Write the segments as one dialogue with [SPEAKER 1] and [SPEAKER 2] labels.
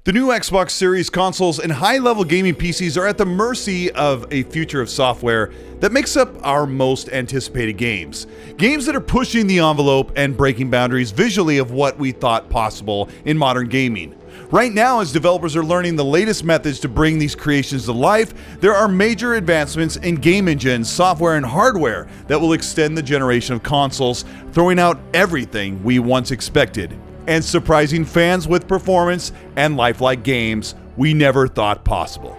[SPEAKER 1] The new Xbox Series consoles and high-level gaming PCs are at the mercy of a future of software that makes up our most anticipated games. Games that are pushing the envelope and breaking boundaries visually of what we thought possible in modern gaming. Right now, as developers are learning the latest methods to bring these creations to life, there are major advancements in game engines, software, and hardware that will extend the generation of consoles, throwing out everything we once expected, and surprising fans with performance and lifelike games we never thought possible.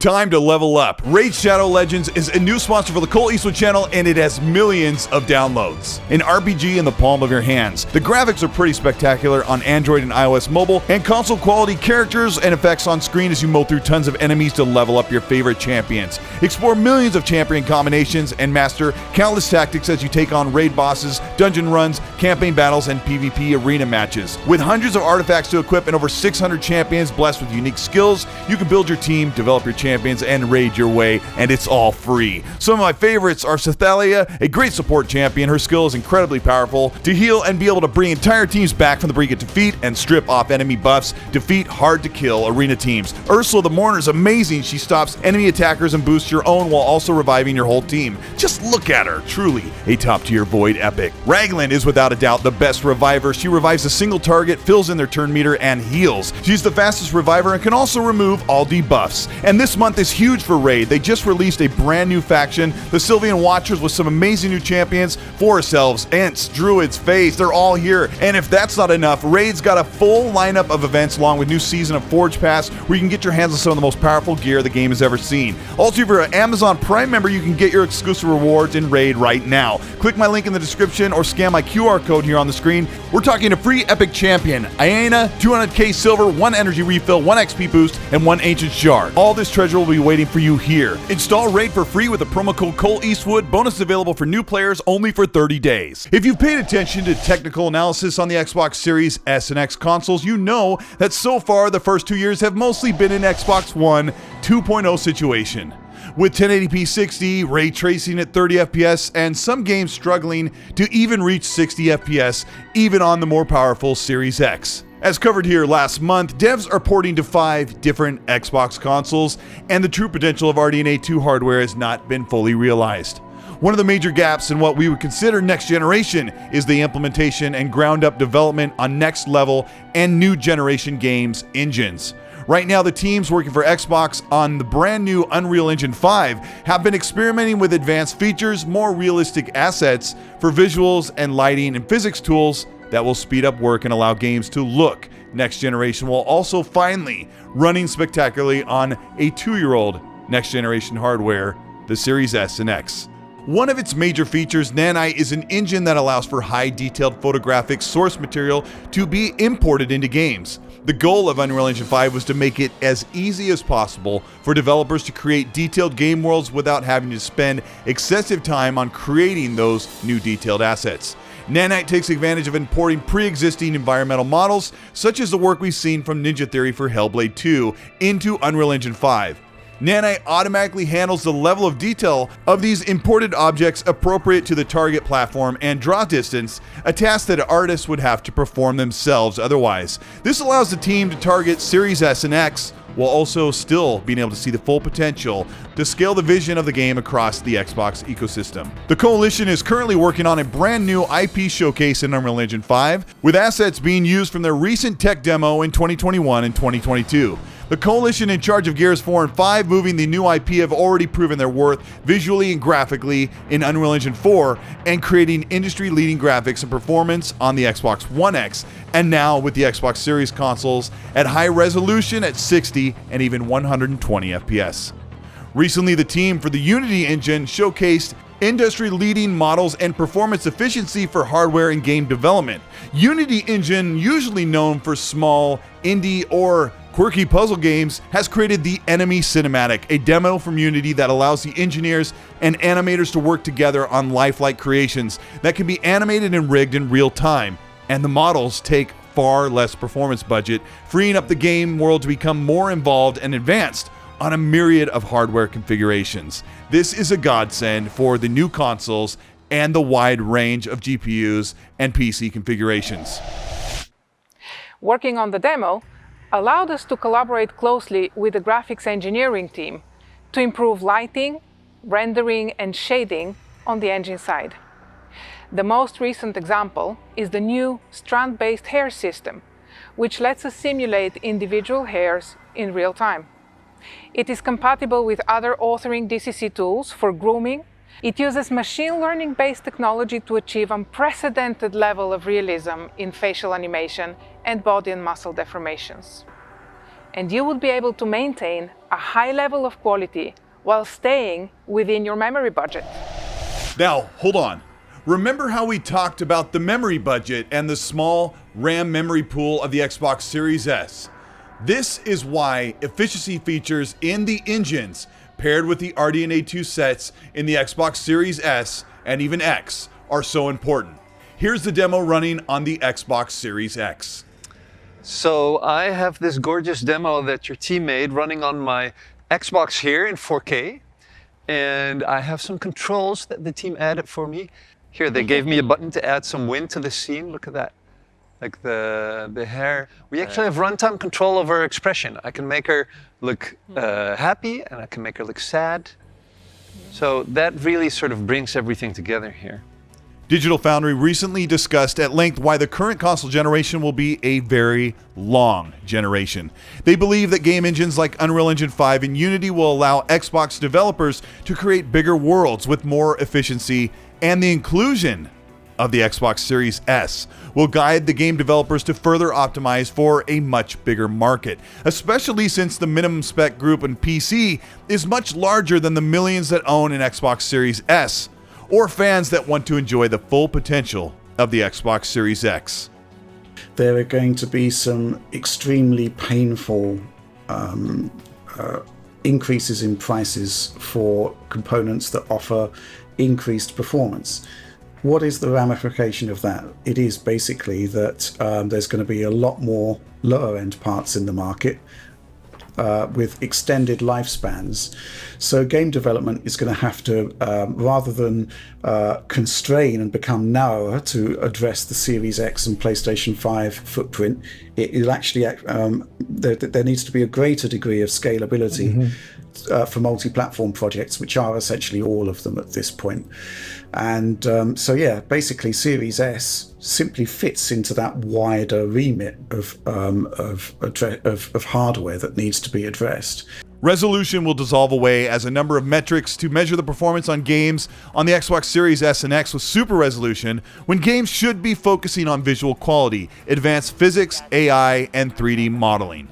[SPEAKER 1] Time to level up. Raid Shadow Legends is a new sponsor for the Colteastwood channel, and it has millions of downloads. An RPG in the palm of your hands. The graphics are pretty spectacular on Android and iOS mobile, and console quality characters and effects on screen as you mow through tons of enemies to level up your favorite champions. Explore millions of champion combinations and master countless tactics as you take on raid bosses, dungeon runs, campaign battles, and PvP arena matches. With hundreds of artifacts to equip and over 600 champions blessed with unique skills, you can build your team, develop your champions, and raid your way, and it's all free. Some of my favorites are Cythalia, a great support champion. Her skill is incredibly powerful to heal and be able to bring entire teams back from the brink of defeat and strip off enemy buffs, defeat hard-to-kill arena teams. Ursula the Mourner is amazing. She stops enemy attackers and boosts your own while also reviving your whole team. Just look at her. Truly a top-tier Void epic. Raglan is without a doubt the best reviver. She revives a single target, fills in their turn meter, and heals. She's the fastest reviver and can also remove all debuffs. And this month is huge for Raid. They just released a brand new faction, the Sylvian Watchers, with some amazing new champions, Forest Elves, Ents, Druids, Fays. They're all here. And if that's not enough, Raid's got a full lineup of events along with new season of Forge Pass, where you can get your hands on some of the most powerful gear the game has ever seen. Also, if you're an Amazon Prime member, you can get your exclusive rewards in Raid right now. Click my link in the description or scan my QR code here on the screen. We're talking a free epic champion, Iana, 200k silver, 1 energy refill, 1 XP boost, and 1 ancient shard. All this treasure will be waiting for you here. Install Raid for free with the promo code Colteastwood. Bonus available for new players only for 30 days. If you've paid attention to technical analysis on the Xbox Series S and X consoles, you know that so far the first 2 years have mostly been an Xbox One 2.0 situation. With 1080p 60, ray tracing at 30 FPS, and some games struggling to even reach 60 FPS, even on the more powerful Series X. As covered here last month, devs are porting to 5 different Xbox consoles, and the true potential of RDNA 2 hardware has not been fully realized. One of the major gaps in what we would consider next generation is the implementation and ground-up development on next level and new generation games engines. Right now, the teams working for Xbox on the brand new Unreal Engine 5 have been experimenting with advanced features, more realistic assets for visuals and lighting and physics tools that will speed up work and allow games to look next generation, while also finally running spectacularly on a 2-year-old next generation hardware, the Series S and X. One of its major features, Nanite, is an engine that allows for high detailed photographic source material to be imported into games. The goal of Unreal Engine 5 was to make it as easy as possible for developers to create detailed game worlds without having to spend excessive time on creating those new detailed assets. Nanite takes advantage of importing pre-existing environmental models, such as the work we've seen from Ninja Theory for Hellblade 2, into Unreal Engine 5. Nanite automatically handles the level of detail of these imported objects appropriate to the target platform and draw distance, a task that artists would have to perform themselves otherwise. This allows the team to target Series S and X, while also still being able to see the full potential to scale the vision of the game across the Xbox ecosystem. The Coalition is currently working on a brand new IP showcase in Unreal Engine 5, with assets being used from their recent tech demo in 2021 and 2022. The Coalition in charge of Gears 4 and 5 moving the new IP have already proven their worth visually and graphically in Unreal Engine 4 and creating industry-leading graphics and performance on the Xbox One X, and now with the Xbox Series consoles at high resolution at 60 and even 120 FPS. Recently, the team for the Unity engine showcased industry-leading models and performance efficiency for hardware and game development. Unity engine, usually known for small, indie, or quirky puzzle games, has created the Enemy Cinematic, a demo from Unity that allows the engineers and animators to work together on lifelike creations that can be animated and rigged in real time. And the models take far less performance budget, freeing up the game world to become more involved and advanced on a myriad of hardware configurations. This is a godsend for the new consoles and the wide range of GPUs and PC configurations.
[SPEAKER 2] Working on the demo allowed us to collaborate closely with the graphics engineering team to improve lighting, rendering, and shading on the engine side. The most recent example is the new strand-based hair system, which lets us simulate individual hairs in real time. It is compatible with other authoring DCC tools for grooming. It uses machine learning-based technology to achieve unprecedented level of realism in facial animation and body and muscle deformations. And you would be able to maintain a high level of quality while staying within your memory budget.
[SPEAKER 1] Now, hold on. Remember how we talked about the memory budget and the small RAM memory pool of the Xbox Series S? This is why efficiency features in the engines paired with the RDNA 2 sets in the Xbox Series S and even X are so important. Here's the demo running on the Xbox Series X.
[SPEAKER 3] So I have this gorgeous demo that your team made running on my Xbox here in 4K. And I have some controls that the team added for me. Here, they gave me a button to add some wind to the scene. Look at that. Like the hair. We actually have runtime control over her expression. I can make her look happy and I can make her look sad. So that really sort of brings everything together here.
[SPEAKER 1] Digital Foundry recently discussed at length why the current console generation will be a very long generation. They believe that game engines like Unreal Engine 5 and Unity will allow Xbox developers to create bigger worlds with more efficiency, and the inclusion of the Xbox Series S will guide the game developers to further optimize for a much bigger market, especially since the minimum spec group in PC is much larger than the millions that own an Xbox Series S, or fans that want to enjoy the full potential of the Xbox Series X.
[SPEAKER 4] There are going to be some extremely painful increases in prices for components that offer increased performance. What is the ramification of that? It is basically that there's going to be a lot more lower end parts in the market with extended lifespans. So game development is going to have to, rather than constrain and become narrower to address the Series X and PlayStation 5 footprint, it'll actually, there needs to be a greater degree of scalability for multi-platform projects, which are essentially all of them at this point. And so yeah, basically Series S simply fits into that wider remit of hardware that needs to be addressed.
[SPEAKER 1] Resolution will dissolve away as a number of metrics to measure the performance on games on the Xbox Series S and X with super resolution, when games should be focusing on visual quality, advanced physics, AI, and 3D modeling.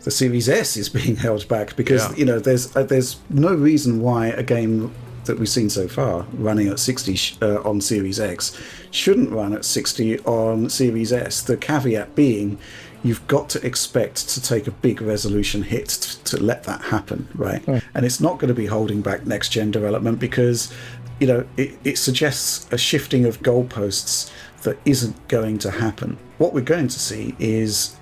[SPEAKER 4] The Series S is being held back because there's no reason why a game that we've seen so far running at 60 on Series X shouldn't run at 60 on Series S. The caveat being you've got to expect to take a big resolution hit to let that happen, right? And it's not going to be holding back next gen development because it suggests a shifting of goalposts that isn't going to happen. What we're going to see is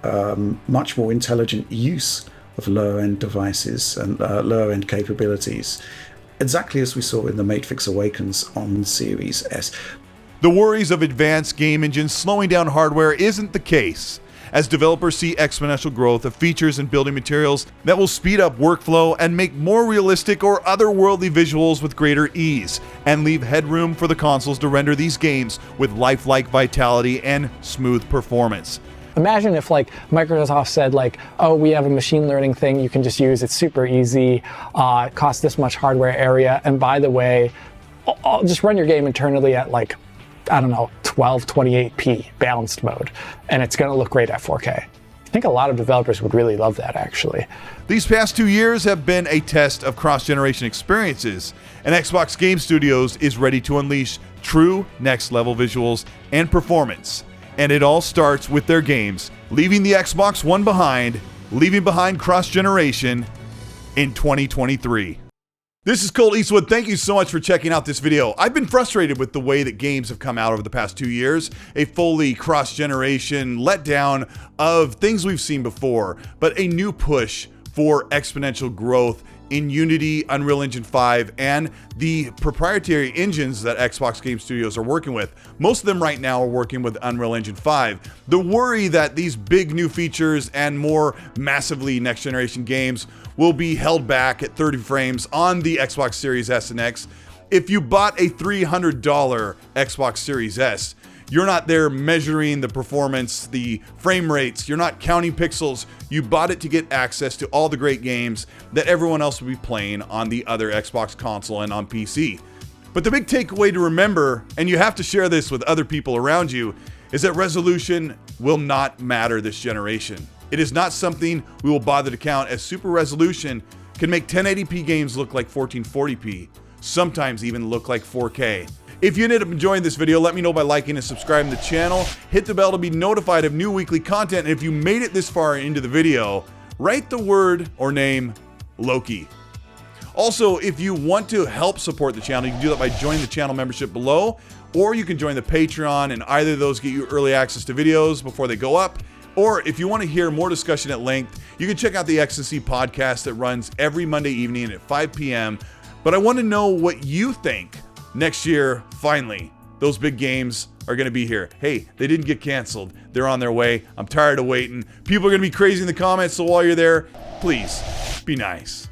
[SPEAKER 4] much more intelligent use of lower end devices and lower end capabilities, exactly as we saw in the Matrix Awakens on Series S.
[SPEAKER 1] The worries of advanced game engines slowing down hardware isn't the case, as developers see exponential growth of features and building materials that will speed up workflow and make more realistic or otherworldly visuals with greater ease, and leave headroom for the consoles to render these games with lifelike vitality and smooth performance.
[SPEAKER 5] Imagine if Microsoft said oh, we have a machine learning thing you can just use, it's super easy, it costs this much hardware area, and by the way, I'll just run your game internally at 1228p balanced mode, and it's going to look great at 4K. I think a lot of developers would really love that, actually.
[SPEAKER 1] These past 2 years have been a test of cross-generation experiences, and Xbox Game Studios is ready to unleash true next-level visuals and performance. And it all starts with their games, leaving the Xbox One behind, leaving behind cross-generation in 2023. This is Colteastwood. Thank you so much for checking out this video. I've been frustrated with the way that games have come out over the past 2 years, a fully cross-generation letdown of things we've seen before, but a new push for exponential growth in Unity, Unreal Engine 5, and the proprietary engines that Xbox Game Studios are working with. Most of them right now are working with Unreal Engine 5. The worry that these big new features and more massively next generation games will be held back at 30 frames on the Xbox Series S and X. If you bought a $300 Xbox Series S, you're not there measuring the performance, the frame rates, you're not counting pixels. You bought it to get access to all the great games that everyone else will be playing on the other Xbox console and on PC. But the big takeaway to remember, and you have to share this with other people around you, is that resolution will not matter this generation. It is not something we will bother to count, as super resolution can make 1080p games look like 1440p, sometimes even look like 4K. If you ended up enjoying this video, let me know by liking and subscribing to the channel. Hit the bell to be notified of new weekly content. And if you made it this far into the video, write the word or name Loki. Also, if you want to help support the channel, you can do that by joining the channel membership below, or you can join the Patreon, and either of those get you early access to videos before they go up. Or if you want to hear more discussion at length, you can check out the XNC podcast that runs every Monday evening at 5 p.m. But I want to know what you think. Next year, finally, those big games are going to be here. Hey, they didn't get canceled. They're on their way. I'm tired of waiting. People are going to be crazy in the comments, so while you're there, please be nice.